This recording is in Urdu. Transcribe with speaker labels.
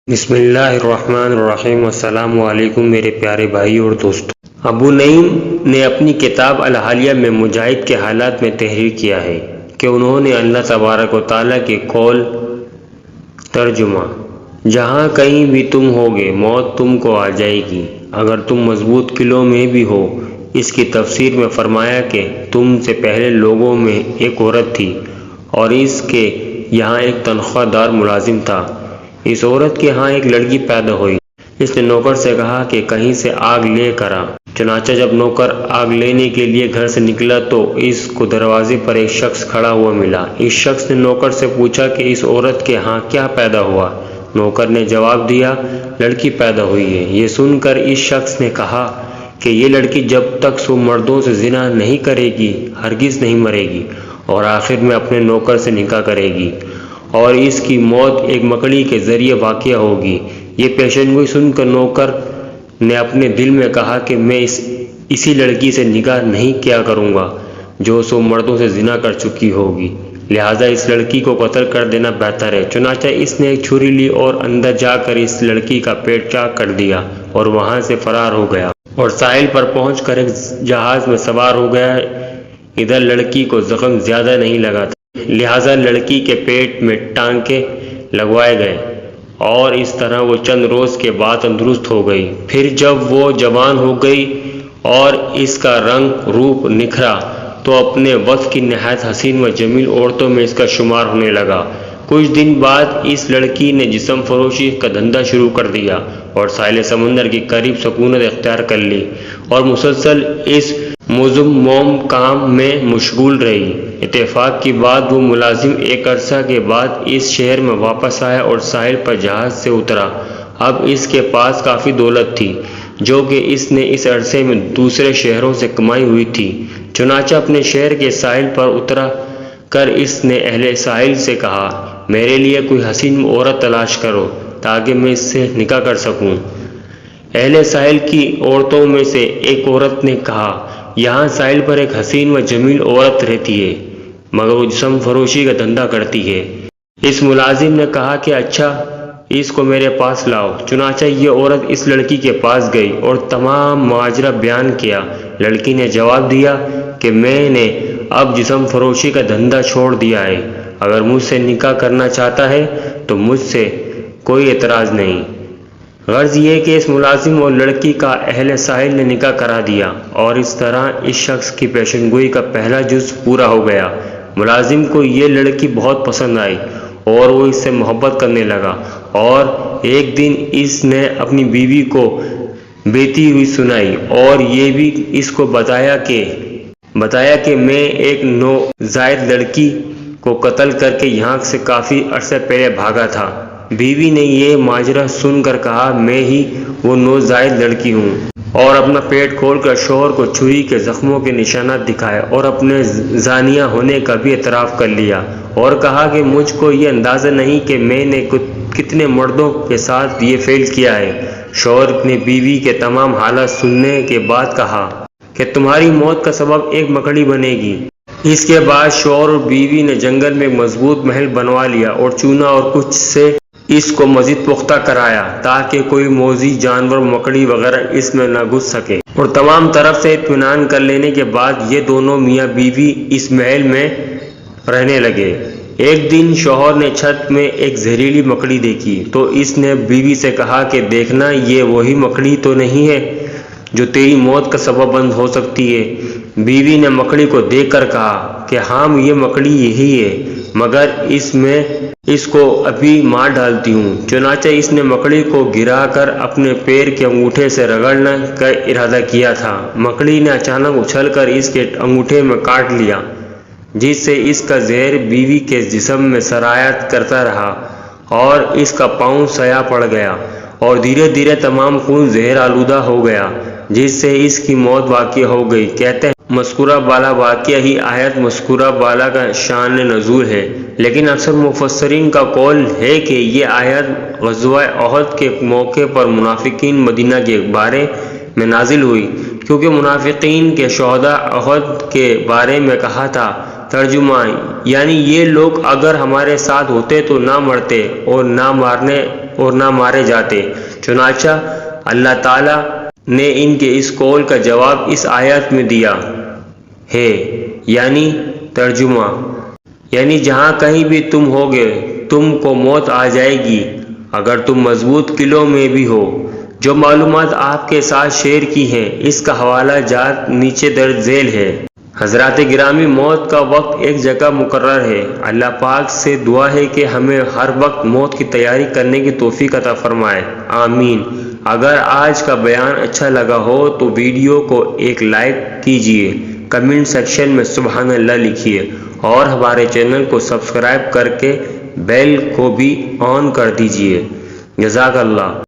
Speaker 1: بسم اللہ الرحمن الرحیم۔ السلام علیکم میرے پیارے بھائی اور دوستوں۔ ابو نعیم نے اپنی کتاب الحالیہ میں مجاہد کے حالات میں تحریر کیا ہے کہ انہوں نے اللہ تبارک و تعالیٰ کے قول ترجمہ جہاں کہیں بھی تم ہوگے موت تم کو آ جائے گی اگر تم مضبوط قلعوں میں بھی ہو۔ اس کی تفسیر میں فرمایا کہ تم سے پہلے لوگوں میں ایک عورت تھی اور اس کے یہاں ایک تنخواہ دار ملازم تھا۔ اس عورت کے ہاں ایک لڑکی پیدا ہوئی۔ اس نے نوکر سے کہا کہ کہیں سے آگ لے کر آ۔ چنانچہ جب نوکر آگ لینے کے لیے گھر سے نکلا تو اس کو دروازے پر ایک شخص کھڑا ہوا ملا۔ اس شخص نے نوکر سے پوچھا کہ اس عورت کے ہاں کیا پیدا ہوا؟ نوکر نے جواب دیا، لڑکی پیدا ہوئی ہے۔ یہ سن کر اس شخص نے کہا کہ یہ لڑکی جب تک سو مردوں سے زنا نہیں کرے گی ہرگز نہیں مرے گی اور آخر میں اپنے نوکر سے نکاح کرے گی اور اس کی موت ایک مکڑی کے ذریعے واقع ہوگی۔ یہ پیشن گوئی سن کر نوکر نے اپنے دل میں کہا کہ میں اسی لڑکی سے نکاح نہیں کیا کروں گا جو 100 مردوں سے زنا کر چکی ہوگی، لہذا اس لڑکی کو قتل کر دینا بہتر ہے۔ چنانچہ اس نے ایک چھری لی اور اندر جا کر اس لڑکی کا پیٹ چاک کر دیا اور وہاں سے فرار ہو گیا اور ساحل پر پہنچ کر ایک جہاز میں سوار ہو گیا۔ ادھر لڑکی کو زخم زیادہ نہیں لگا تھا، لہذا لڑکی کے پیٹ میں ٹانکے لگوائے گئے اور اس طرح وہ چند روز کے بعد تندرست ہو گئی۔ پھر جب وہ جوان ہو گئی اور اس کا رنگ روپ نکھرا تو اپنے وقت کی نہایت حسین و جمیل عورتوں میں اس کا شمار ہونے لگا۔ کچھ دن بعد اس لڑکی نے جسم فروشی کا دھندا شروع کر دیا اور ساحل سمندر کے قریب سکونت اختیار کر لی اور مسلسل اس مذموم کام میں مشغول رہی۔ اتفاق کی بات وہ ملازم ایک عرصہ کے بعد اس شہر میں واپس آیا اور ساحل پر جہاز سے اترا۔ اب اس کے پاس کافی دولت تھی جو کہ اس نے اس عرصے میں دوسرے شہروں سے کمائی ہوئی تھی۔ چنانچہ اپنے شہر کے ساحل پر اترا کر اس نے اہل ساحل سے کہا، میرے لیے کوئی حسین عورت تلاش کرو تاکہ میں اس سے نکاح کر سکوں۔ اہل ساحل کی عورتوں میں سے ایک عورت نے کہا، یہاں ساحل پر ایک حسین و جمیل عورت رہتی ہے مگر وہ جسم فروشی کا دھندا کرتی ہے۔ اس ملازم نے کہا کہ اچھا اس کو میرے پاس لاؤ۔ چنانچہ یہ عورت اس لڑکی کے پاس گئی اور تمام ماجرا بیان کیا۔ لڑکی نے جواب دیا کہ میں نے اب جسم فروشی کا دھندا چھوڑ دیا ہے، اگر مجھ سے نکاح کرنا چاہتا ہے تو مجھ سے کوئی اعتراض نہیں۔ غرض یہ کہ اس ملازم اور لڑکی کا اہل ساحل نے نکاح کرا دیا اور اس طرح اس شخص کی پیشن گوئی کا پہلا جز پورا ہو گیا۔ ملازم کو یہ لڑکی بہت پسند آئی اور وہ اس سے محبت کرنے لگا اور ایک دن اس نے اپنی بیوی کو بیتی ہوئی سنائی اور یہ بھی اس کو بتایا کہ میں ایک نوزائیدہ لڑکی کو قتل کر کے یہاں سے کافی عرصے پہلے بھاگا تھا۔ بیوی نے یہ ماجرا سن کر کہا، میں ہی وہ نوزائیدہ لڑکی ہوں، اور اپنا پیٹ کھول کر شوہر کو چھری کے زخموں کے نشانات دکھائے اور اپنے زانیہ ہونے کا بھی اعتراف کر لیا اور کہا کہ مجھ کو یہ اندازہ نہیں کہ میں نے کتنے مردوں کے ساتھ یہ فعل کیا ہے۔ شوہر نے بیوی کے تمام حالات سننے کے بعد کہا کہ تمہاری موت کا سبب ایک مکڑی بنے گی۔ اس کے بعد شوہر اور بیوی نے جنگل میں ایک مضبوط محل بنوا لیا اور چونا اور کچھ سے اس کو مزید پختہ کرایا تاکہ کوئی موذی جانور مکڑی وغیرہ اس میں نہ گھس سکے، اور تمام طرف سے اطمینان کر لینے کے بعد یہ دونوں میاں بیوی اس محل میں رہنے لگے۔ ایک دن شوہر نے چھت میں ایک زہریلی مکڑی دیکھی تو اس نے بیوی سے کہا کہ دیکھنا یہ وہی مکڑی تو نہیں ہے جو تیری موت کا سبب بند ہو سکتی ہے۔ بیوی نے مکڑی کو دیکھ کر کہا کہ ہاں یہ مکڑی یہی ہے مگر میں اس کو ابھی مار ڈالتی ہوں۔ چنانچہ اس نے مکڑی کو گرا کر اپنے پیر کے انگوٹھے سے رگڑنے کا ارادہ کیا تھا۔ مکڑی نے اچانک اچھل کر اس کے انگوٹھے میں کاٹ لیا جس سے اس کا زہر بیوی کے جسم میں سرایت کرتا رہا اور اس کا پاؤں سیاہ پڑ گیا اور دھیرے دھیرے تمام خون زہر آلودہ ہو گیا جس سے اس کی موت واقع ہو گئی۔ کہتے ہیں مذکورہ بالا واقعہ ہی آیت مذکورہ بالا کا شان نزول ہے، لیکن اکثر مفسرین کا قول ہے کہ یہ آیت غزوہ احد کے موقع پر منافقین مدینہ کے بارے میں نازل ہوئی، کیونکہ منافقین کے شہداء احد کے بارے میں کہا تھا۔ ترجمہ یعنی یہ لوگ اگر ہمارے ساتھ ہوتے تو نہ مرتے اور نہ مارنے اور نہ مارے جاتے۔ چنانچہ اللہ تعالیٰ نے ان کے اس قول کا جواب اس آیت میں دیا ہے، یعنی ترجمہ، یعنی جہاں کہیں بھی تم ہوگے تم کو موت آ جائے گی، اگر تم مضبوط قلعوں میں بھی ہو۔ جو معلومات آپ کے ساتھ شیئر کی ہیں اس کا حوالہ جات نیچے درج ذیل ہے۔ حضرات گرامی، موت کا وقت ایک جگہ مقرر ہے۔ اللہ پاک سے دعا ہے کہ ہمیں ہر وقت موت کی تیاری کرنے کی توفیق عطا فرمائے، آمین۔ اگر آج کا بیان اچھا لگا ہو تو ویڈیو کو ایک لائک کیجئے، کمنٹ سیکشن میں سبحان اللہ لکھیے اور ہمارے چینل کو سبسکرائب کر کے بیل کو بھی آن کر دیجئے۔ جزاک اللہ۔